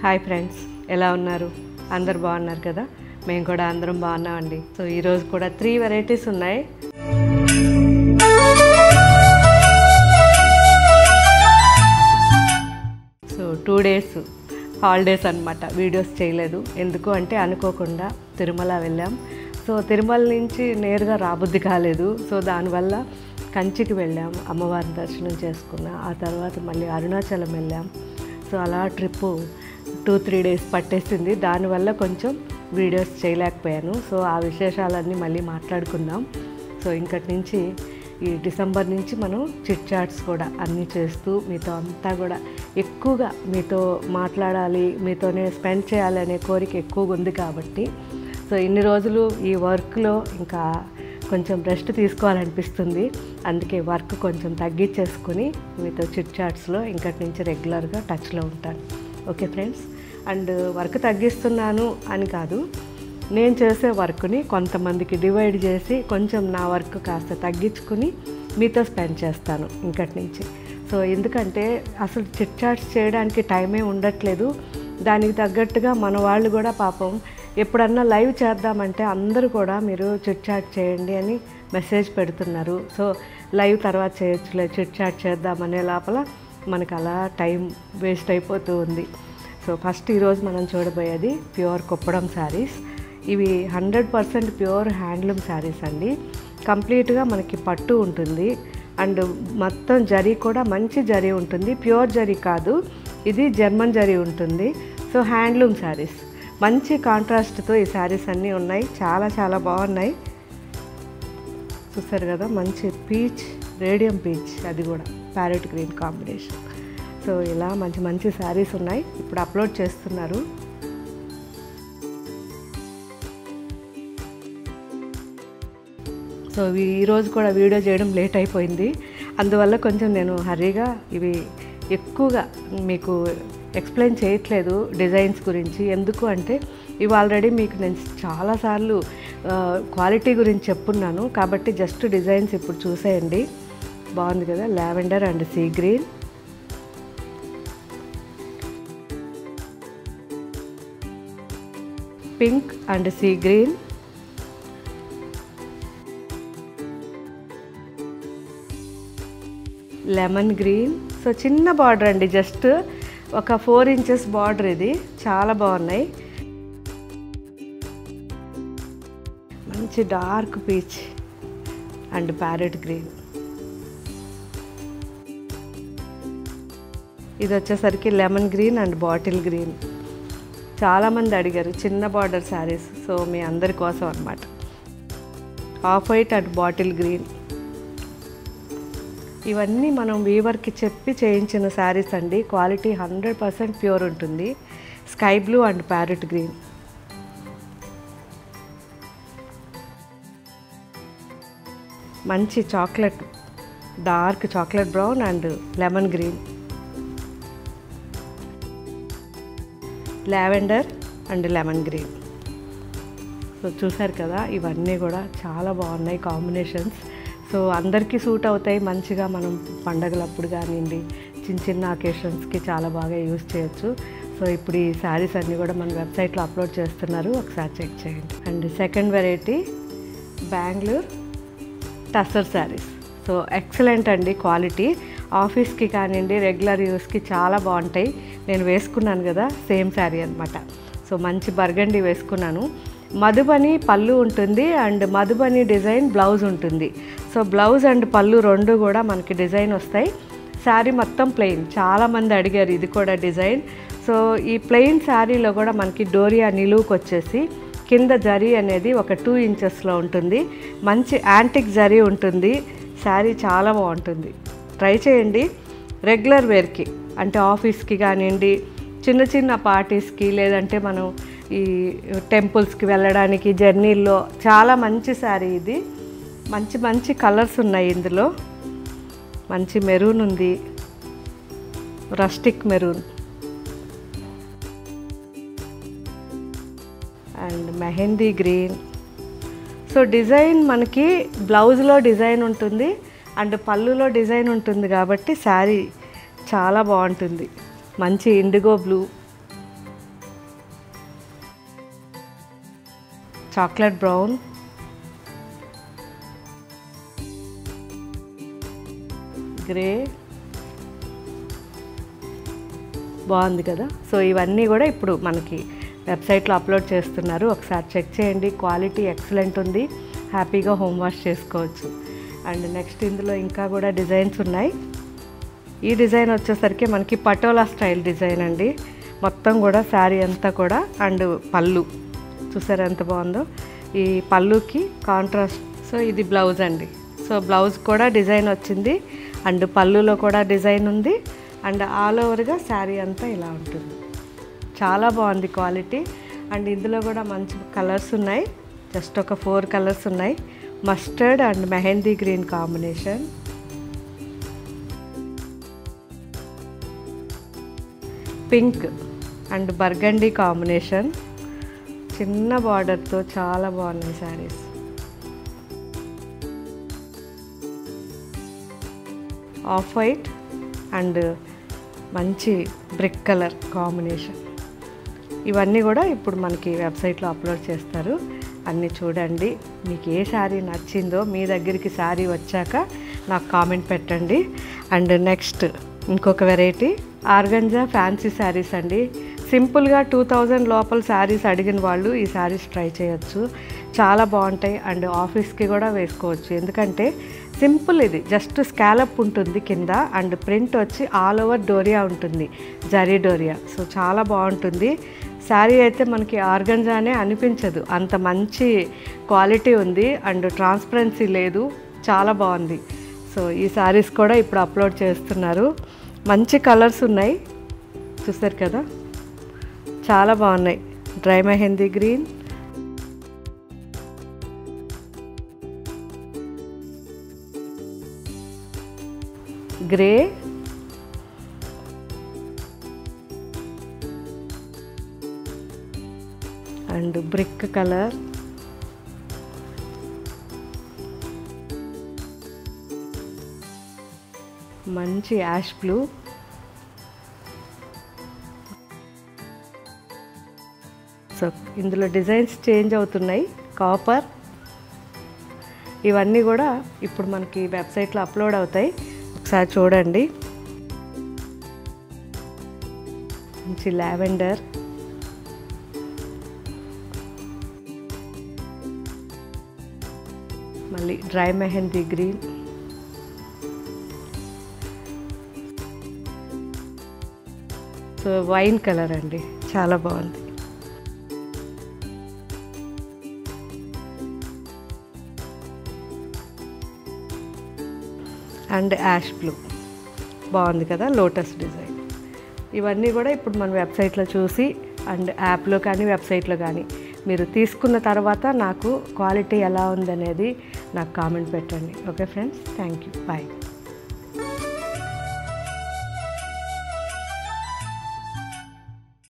Hi friends, ఎలా ఉన్నారు? అందరు బాగున్నారు కదా? మేము కూడా అందరం బాగున్నామండి. సో ఈరోజు కూడా 3 వెరైటీస్ ఉన్నాయి. సో 2 డేస్ హాలిడేస్ అనమాట. వీడియోస్ చేయలేదు. ఎందుకు అంటే అనుకోకుండా తిరుమల వెళ్ళాం. సో తిరుమల నుంచి నేరుగా రాబుద్ది కాలేదు. సో దానివల్ల కంచికి వెళ్ళాం, అమ్మవారిని దర్శనం చేసుకున్నాం. ఆ తర్వాత మళ్ళీ అరుణాచలం వెళ్ళాం. సో అలా ట్రిప్పు 2-3 డేస్ పట్టేసింది. దానివల్ల కొంచెం వీడియోస్ చేయలేకపోయాను. సో ఆ విశేషాలన్నీ మళ్ళీ మాట్లాడుకుందాం. సో ఇంకటి నుంచి ఈ డిసెంబర్ నుంచి మనం చిట్ చాట్స్ కూడా అన్నీ చేస్తూ మీతో అంతా కూడా ఎక్కువగా మీతో మాట్లాడాలి, మీతోనే స్పెండ్ చేయాలి అనే కోరిక ఎక్కువగా ఉంది. కాబట్టి సో ఇన్ని రోజులు ఈ వర్క్లో ఇంకా కొంచెం రెస్ట్ తీసుకోవాలనిపిస్తుంది. అందుకే వర్క్ కొంచెం తగ్గించేసుకుని మీతో చిట్ చాట్స్లో ఇంకటి నుంచి రెగ్యులర్గా టచ్లో ఉంటాను. Okay friends. అండ్ వర్క్ తగ్గిస్తున్నాను అని కాదు, నేను చేసే వర్క్ని కొంతమందికి డివైడ్ చేసి కొంచెం నా వర్క్ కాస్త తగ్గించుకుని మీతో స్పెండ్ చేస్తాను ఇంకటి నుంచి. సో ఎందుకంటే అసలు చిట్ చాట్స్ చేయడానికి టైమే ఉండట్లేదు. దానికి తగ్గట్టుగా మన వాళ్ళు కూడా పాపం ఎప్పుడన్నా లైవ్ చేద్దామంటే అందరూ కూడా మీరు చిట్ చాట్ చేయండి అని మెసేజ్ పెడుతున్నారు. సో లైవ్ తర్వాత చేయొచ్చులే, చిట్ చాట్ చేద్దామనే లోపల మనకు అలా టైం వేస్ట్ అయిపోతూ ఉంది. సో ఫస్ట్ ఈరోజు మనం చూడబోయేది ప్యూర్ కుప్పడం శారీస్. ఇవి 100% ప్యూర్ హ్యాండ్లూమ్ శారీస్ అండి. కంప్లీట్గా మనకి పట్టు ఉంటుంది. అండ్ మొత్తం జరీ కూడా మంచి జరీ ఉంటుంది. ప్యూర్ జరీ కాదు, ఇది జర్మన్ జరీ ఉంటుంది. సో హ్యాండ్లూమ్ శారీస్ మంచి కాంట్రాస్ట్తో ఈ శారీస్ అన్నీ ఉన్నాయి. చాలా చాలా బాగున్నాయి. చూస్తారు కదా, మంచి పీచ్, రేడియం పీచ్, అది కూడా ప్యారెట్ గ్రీన్ కాంబినేషన్. సో ఇలా మంచి మంచి శారీస్ ఉన్నాయి. ఇప్పుడు అప్లోడ్ చేస్తున్నారు. సో ఈరోజు కూడా వీడియో చేయడం లేట్ అయిపోయింది. అందువల్ల కొంచెం నేను హరీగా ఇవి ఎక్కువగా మీకు ఎక్స్ప్లెయిన్ చేయట్లేదు డిజైన్స్ గురించి. ఎందుకు అంటే ఇవి ఆల్రెడీ మీకు నేను చాలాసార్లు క్వాలిటీ గురించి చెప్పున్నాను. కాబట్టి జస్ట్ డిజైన్స్ ఇప్పుడు చూసేయండి. బాగుంది కదా, lavender and sea green, pink and sea green, lemon green. So చిన్న బార్డర్ అండి, జస్ట్ ఒక 4 ఇంచెస్ బార్డర్. ఇది చాలా బాగున్నాయి. మంచి dark peach and parrot green. ఇది వచ్చేసరికి lemon green and bottle green. చాలామంది అడిగారు చిన్న బార్డర్ శారీస్. సో మీ అందరి కోసం అన్నమాట. Off white and bottle green. ఇవన్నీ మనం వీవర్కి చెప్పి చేయించిన శారీస్ అండి. క్వాలిటీ 100% ప్యూర్ ఉంటుంది. Sky blue and parrot green. మంచి chocolate, dark chocolate brown and lemon green, lavender and lemon green. So చూసారు కదా, ఇవన్నీ కూడా చాలా బాగున్నాయి కాంబినేషన్స్. సో అందరికీ సూట్ అవుతాయి మంచిగా. మనం పండగలప్పుడు కానివ్వండి, చిన్న చిన్న అకేషన్స్కి చాలా బాగా యూజ్ చేయొచ్చు. సో ఇప్పుడు ఈ శారీస్ అన్నీ కూడా మన వెబ్సైట్లో అప్లోడ్ చేస్తున్నారు, ఒకసారి చెక్ చేయండి. And second variety Bengaluru tussar saris. So excellent అండి క్వాలిటీ. ఆఫీస్కి కానివ్వండి, రెగ్యులర్ యూస్కి చాలా బాగుంటాయి. నేను వేసుకున్నాను కదా, సేమ్ శారీ అనమాట. సో మంచి బర్గండి వేసుకున్నాను. మధుబని పళ్ళు ఉంటుంది అండ్ మధుబని డిజైన్ బ్లౌజ్ ఉంటుంది. సో బ్లౌజ్ అండ్ పళ్ళు రెండు కూడా మనకి డిజైన్ వస్తాయి. శారీ మొత్తం ప్లెయిన్. చాలామంది అడిగారు ఇది కూడా డిజైన్. సో ఈ ప్లెయిన్ శారీలో కూడా మనకి డోరియా నిలువుకి వచ్చేసి కింద జరీ అనేది ఒక 2 ఇంచెస్లో ఉంటుంది. మంచి యాంటిక్ జరీ ఉంటుంది. శారీ చాలా బాగుంటుంది. ట్రై చేయండి. రెగ్యులర్ వేర్కి అంటే ఆఫీస్కి కానివ్వండి, చిన్న చిన్న పార్టీస్కి, లేదంటే మనం ఈ టెంపుల్స్కి వెళ్ళడానికి జర్నీల్లో చాలా మంచి శారీ ఇది. మంచి మంచి కలర్స్ ఉన్నాయి ఇందులో. మంచి మెరూన్ ఉంది, rustic maroon and mehndi green. So design మనకి బ్లౌజ్లో డిజైన్ ఉంటుంది అండ్ పళ్ళులో డిజైన్ ఉంటుంది కాబట్టి శారీ చాలా బాగుంటుంది. మంచి IndiGo blue chocolate brown, grey, బాగుంది కదా. సో ఇవన్నీ కూడా ఇప్పుడు మనకి వెబ్సైట్లో అప్లోడ్ చేస్తున్నారు, ఒకసారి చెక్ చేయండి. క్వాలిటీ ఎక్సలెంట్ ఉంది, హ్యాపీగా హోమ్ వాష్ చేసుకోవచ్చు. అండ్ నెక్స్ట్ ఇందులో ఇంకా కూడా డిజైన్స్ ఉన్నాయి. ఈ డిజైన్ వచ్చేసరికి మనకి పటోలా స్టైల్ డిజైన్ అండి, మొత్తం కూడా శారీ అంతా కూడా. అండ్ పళ్ళు చూసారా ఎంత బాగుందో, ఈ పళ్ళుకి కాంట్రాస్ట్. సో ఇది బ్లౌజ్ అండి. సో బ్లౌజ్ కూడా డిజైన్ వచ్చింది, అండ్ పళ్ళులో కూడా డిజైన్ ఉంది, అండ్ ఆల్ ఓవర్గా శారీ అంతా ఇలా ఉంటుంది. చాలా బాగుంది క్వాలిటీ. అండ్ ఇందులో కూడా మంచి కలర్స్ ఉన్నాయి, జస్ట్ ఒక 4 కలర్స్ ఉన్నాయి. Mustard and mehndi green combination, pink and burgundy combination, చిన్న బార్డర్తో చాలా బాగున్నాయి శారీస్. ఆఫ్ వైట్ అండ్ మంచి బ్రిక్ కలర్ కాంబినేషన్. ఇవన్నీ కూడా ఇప్పుడు మనకి వెబ్సైట్లో అప్లోడ్ చేస్తారు, అన్నీ చూడండి. మీకు ఏ శారీ నచ్చిందో మీ దగ్గరికి శారీ వచ్చాక నాకు కామెంట్ పెట్టండి. అండ్ నెక్స్ట్ ఇంకొక వెరైటీ ఆర్గంజా ఫ్యాన్సీ శారీస్ అండి. సింపుల్గా 2000 లోపల శారీస్ అడిగిన వాళ్ళు ఈ శారీస్ ట్రై చేయొచ్చు, చాలా బాగుంటాయి. అండ్ ఆఫీస్కి కూడా వేసుకోవచ్చు, ఎందుకంటే సింపుల్, ఇది జస్ట్ స్కాలప్ ఉంటుంది కింద, అండ్ ప్రింట్ వచ్చి ఆల్ ఓవర్ డోరియా ఉంటుంది, జరీ డోరియా. సో చాలా బాగుంటుంది శారీ అయితే, మనకి ఆర్గంజానే అనిపించదు, అంత మంచి క్వాలిటీ ఉంది. అండ్ ట్రాన్స్పరెన్సీ లేదు, చాలా బాగుంది. సో ఈ శారీస్ కూడా ఇప్పుడు అప్లోడ్ చేస్తున్నారు, మంచి కలర్స్ ఉన్నాయి, చూసారు కదా చాలా బాగున్నాయి. Dry mehndi green, grey, and brick colour, మంచి యాష్ బ్లూ, సో ఇందులో డిజైన్స్ చేంజ్ అవుతున్నాయి, కాపర్. ఇవన్నీ కూడా ఇప్పుడు మనకి వెబ్సైట్లో అప్లోడ్ అవుతాయి, ఒకసారి చూడండి. మంచి లావెండర్, మళ్ళీ dry mehndi green, so wine colour అండి, చాలా బాగుంది. అండ్ యాష్ బ్లూ, బాగుంది కదా, లోటస్ డిజైన్. ఇవన్నీ కూడా ఇప్పుడు మన వెబ్సైట్లో చూసి, అండ్ యాప్లో కానీ వెబ్సైట్లో కానీ మీరు తీసుకున్న తర్వాత నాకు క్వాలిటీ ఎలా ఉందనేది నాకు కామెంట్ పెట్టండి. Okay friends, thank you, bye.